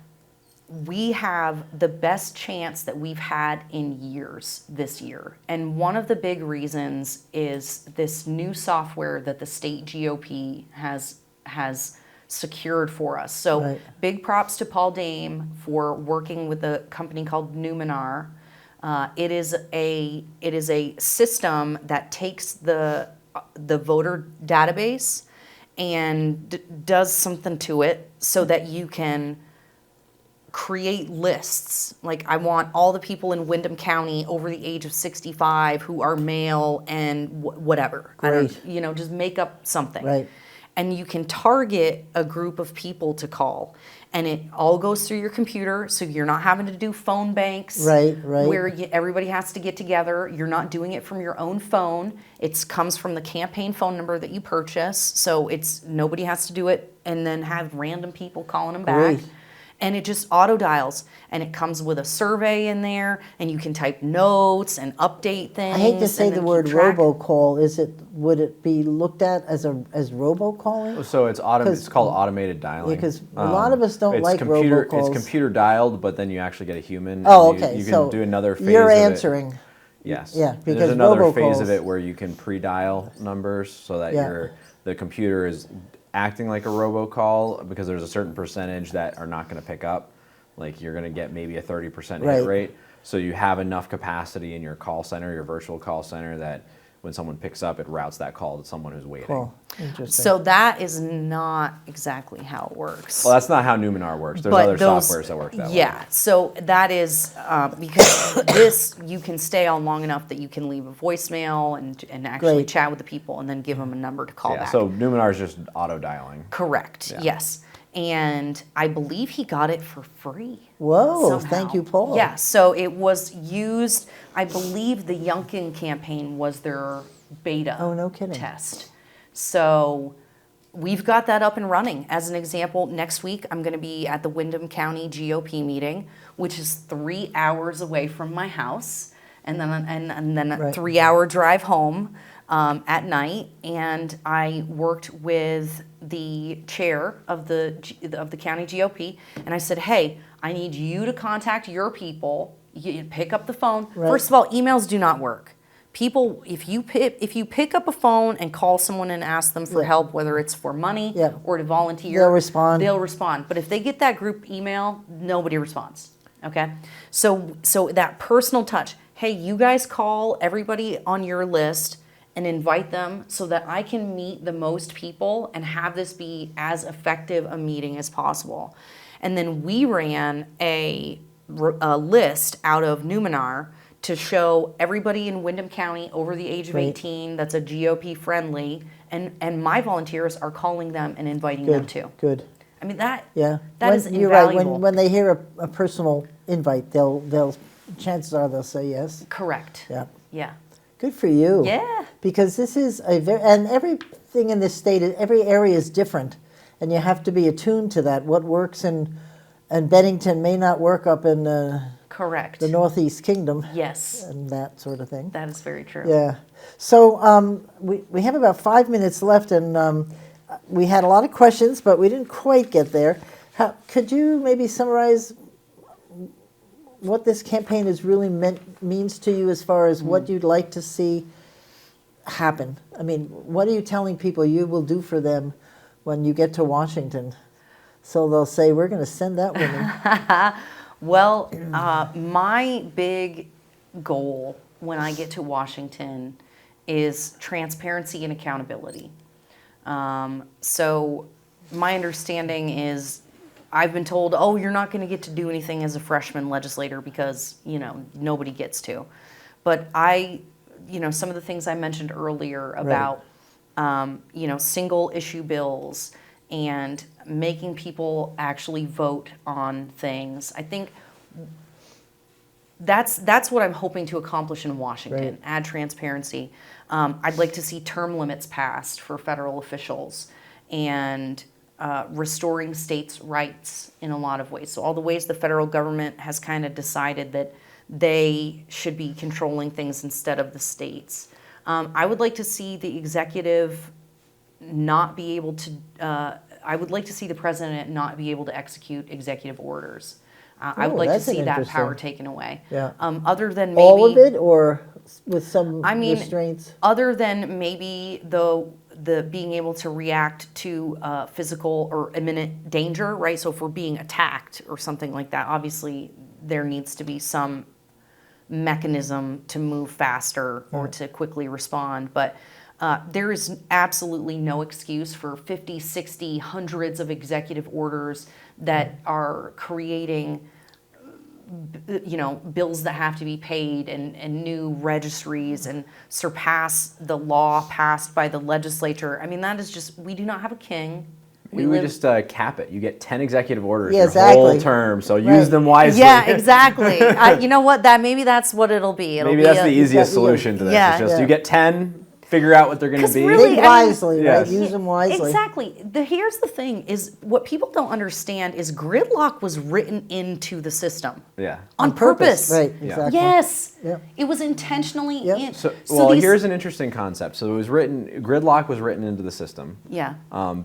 we have the best chance that we've had in years this year. And one of the big reasons is this new software that the state GOP has secured for us. So Right. big props to Paul Dame for working with a company called Numinar. It is a system that takes the voter database and does something to it so that you can create lists. Like, I want all the people in Windham County over the age of 65 who are male and whatever. I Great. don't, just make up something. Right. And you can target a group of people to call. And it all goes through your computer, so you're not having to do phone banks. Right. Where everybody has to get together. You're not doing it from your own phone. It comes from the campaign phone number that you purchase. So nobody has to do it and then have random people calling them back. Great. And it just auto dials, and it comes with a survey in there, and you can type notes and update things. I hate to say and the then word keep track. robocall. Would it be looked at as robocalling? So it's called automated dialing. Because a lot of us don't it's like robocalls. It's computer dialed, but then you actually get a human. Oh, and okay. You can So do another phase you're of it. answering. Yes. Yeah, And because there's another phase of robocalls- it where you can pre-dial numbers so that Yeah. the computer is acting like a robocall, because there's a certain percentage that are not going to pick up. Like you're going to get maybe a 30% Right. hit rate. So you have enough capacity in your call center, your virtual call center, that when someone picks up, it routes that call to someone who's waiting. Cool. Interesting. So that is not exactly how it works. Well, that's not how Numenar works. There's other softwares that work that way. Yeah, so that is because this, you can stay on long enough that you can leave a voicemail and actually Great. chat with the people and then give them a number to call Yeah, back. so Numenar is just auto dialing. Correct, Yeah. yes. And I believe he got it for free. Whoa, somehow. thank you, Paul. Yeah, so it was used, I believe the Youngkin campaign was their beta Oh, no kidding. test. So we've got that up and running. As an example, next week I'm going to be at the Windham County GOP meeting, which is 3 hours away from my house, and then a Right. 3-hour drive home at night. And I worked with the chair of the county GOP, and I said, "Hey, I need you to contact your people. You pick up the phone. Right. First of all, emails do not work." People, if you pick up a phone and call someone and ask them for Yeah. help, whether it's for money Yeah. or to volunteer, They'll respond. They'll respond. But if they get that group email, nobody responds. Okay, so that personal touch. Hey, you guys call everybody on your list and invite them so that I can meet the most people and have this be as effective a meeting as possible. And then we ran a list out of Numenar to show everybody in Windham County over the age of Great. 18 that's a GOP friendly, and my volunteers are calling them and inviting them Good. too. Good. I mean, that Yeah. that is You're right. invaluable. When they hear a personal invite, they'll chances are they'll say yes. Correct. Yeah. Yeah. Good for you. Yeah. Because this is and everything in this state, every area is different, and you have to be attuned to that. What works in Bennington may not work up in Correct. the Northeast Kingdom, Yes. and that sort of thing. That is very true. Yeah. So we have about 5 minutes left, and we had a lot of questions, but we didn't quite get there. Could you maybe summarize what this campaign has really means to you as far as what you'd like to see happen? I mean, what are you telling people you will do for them when you get to Washington? So they'll say, we're going to send that woman. Well, my big goal when I get to Washington is transparency and accountability. So my understanding is I've been told, oh, you're not going to get to do anything as a freshman legislator because, nobody gets to. But some of the things I mentioned earlier about, single issue bills and making people actually vote on things. I think that's what I'm hoping to accomplish in Washington, Right. add transparency. I'd like to see term limits passed for federal officials and restoring states' rights in a lot of ways. So all the ways the federal government has kind of decided that they should be controlling things instead of the states. I would like to see the executive not be able to, I would like to see the president not be able to execute executive orders. I would Oh, like to that's see that power interesting. taken away. Yeah. Other than maybe All of it, or with some I mean, restraints? other than maybe the being able to react to physical or imminent danger, right? So if we're being attacked or something like that, obviously there needs to be some mechanism to move faster or to quickly respond. But there is absolutely no excuse for 50, 60, hundreds of executive orders that are creating bills that have to be paid and new registries and surpass the law passed by the legislature. I mean, that is just, we do not have a king. Maybe we just cap it. You get 10 executive orders Yeah, your exactly. whole term, so Right. use them wisely. Yeah, exactly. You know what? Maybe that's what it'll be. It'll Maybe be that's the easiest Exactly, yeah. solution to this. Yeah. It's just Yeah. you get 10, figure out what they're going to 'Cause be. really, Think I mean- wisely, Yes. right? Use them wisely. Exactly. Here's the thing: is what people don't understand is gridlock was written into the system. Yeah. On purpose. Right, Yeah. exactly. Yes. Yep. It was intentionally Yep. in. So, well, these- here's an interesting concept. So it was written, gridlock was written into the system. Yeah.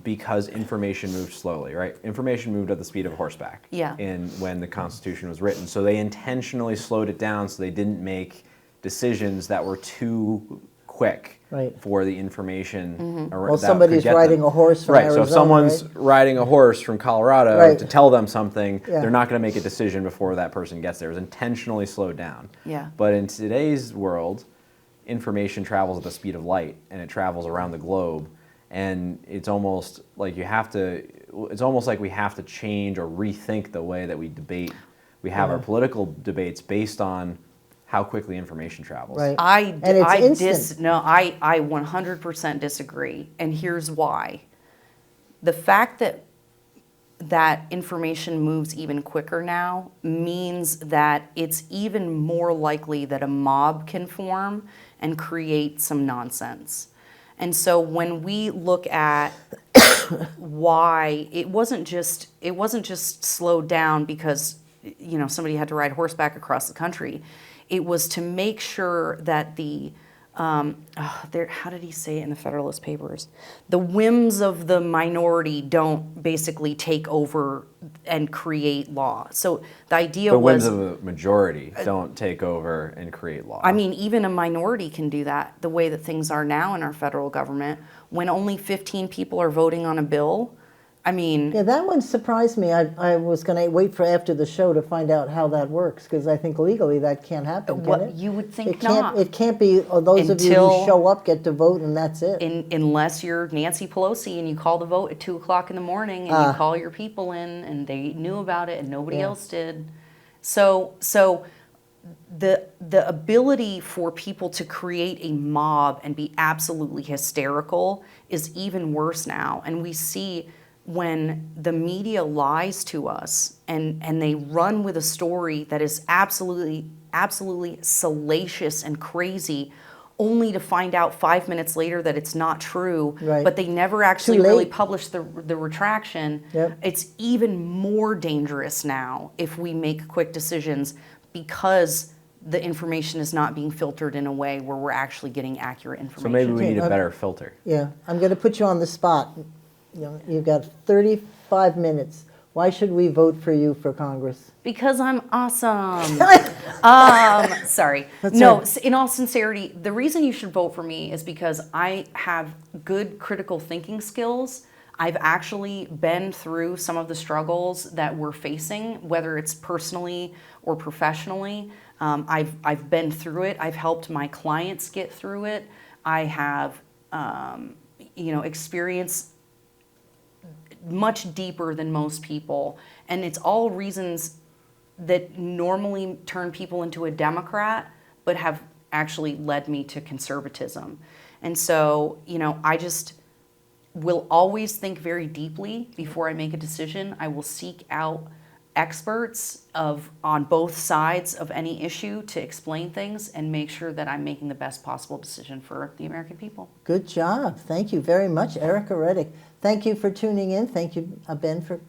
Because information moved slowly, right? Information moved at the speed of horseback. Yeah. When the Constitution was written, so they intentionally slowed it down so they didn't make decisions that were too quick Right. for the information. Well, somebody's riding a horse from right. So Arizona, if someone's right? riding a horse from Colorado Right. to tell them something, Yeah. they're not going to make a decision before that person gets there. It was intentionally slowed down. Yeah. But in today's world, information travels at the speed of light, and it travels around the globe, and it's almost like we have to change or rethink the way that we debate. We have our political debates based on how quickly information travels. Right. I 100% disagree, and here's why. The fact that information moves even quicker now means that it's even more likely that a mob can form and create some nonsense. And so when we look at why it wasn't just slowed down because somebody had to ride horseback across the country. It was to make sure that how did he say it in the Federalist Papers? The whims of the minority don't basically take over and create law. So the idea The was... whims of the majority don't take over and create law. I mean, even a minority can do that, the way that things are now in our federal government. When only 15 people are voting on a bill, I mean... Yeah, that one surprised me. I was going to wait for after the show to find out how that works, because I think legally that can't happen, can it? You would think It can't, not. it can't be, those of you Until- who show up get to vote and that's it. Unless you're Nancy Pelosi and you call the vote at 2 o'clock in the morning and you call your people in and they knew about it and nobody Yeah. else did. So the ability for people to create a mob and be absolutely hysterical is even worse now. And we see when the media lies to us and they run with a story that is absolutely salacious and crazy, only to find out 5 minutes later that it's not true, Right. but they never actually Too late. really published the retraction. Yep. It's even more dangerous now if we make quick decisions because the information is not being filtered in a way where we're actually getting accurate information. so maybe we need a Okay, better filter. Yeah, I'm going to put you on the spot. You've got 35 minutes. Why should we vote for you for Congress? Because I'm awesome. Sorry. That's No, all right. in all sincerity, the reason you should vote for me is because I have good critical thinking skills. I've actually been through some of the struggles that we're facing, whether it's personally or professionally. I've been through it. I've helped my clients get through it. I have, experienced much deeper than most people, and it's all reasons that normally turn people into a Democrat, but have actually led me to conservatism. And so, I just will always think very deeply before I make a decision. I will seek out experts on both sides of any issue to explain things and make sure that I'm making the best possible decision for the American people. Good job. Thank you very much, Erika Redic. Thank you for tuning in. Thank you, Ben, for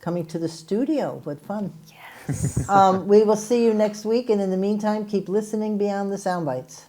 coming to the studio. What fun. Yes. We will see you next week, and in the meantime, keep listening beyond the sound bites.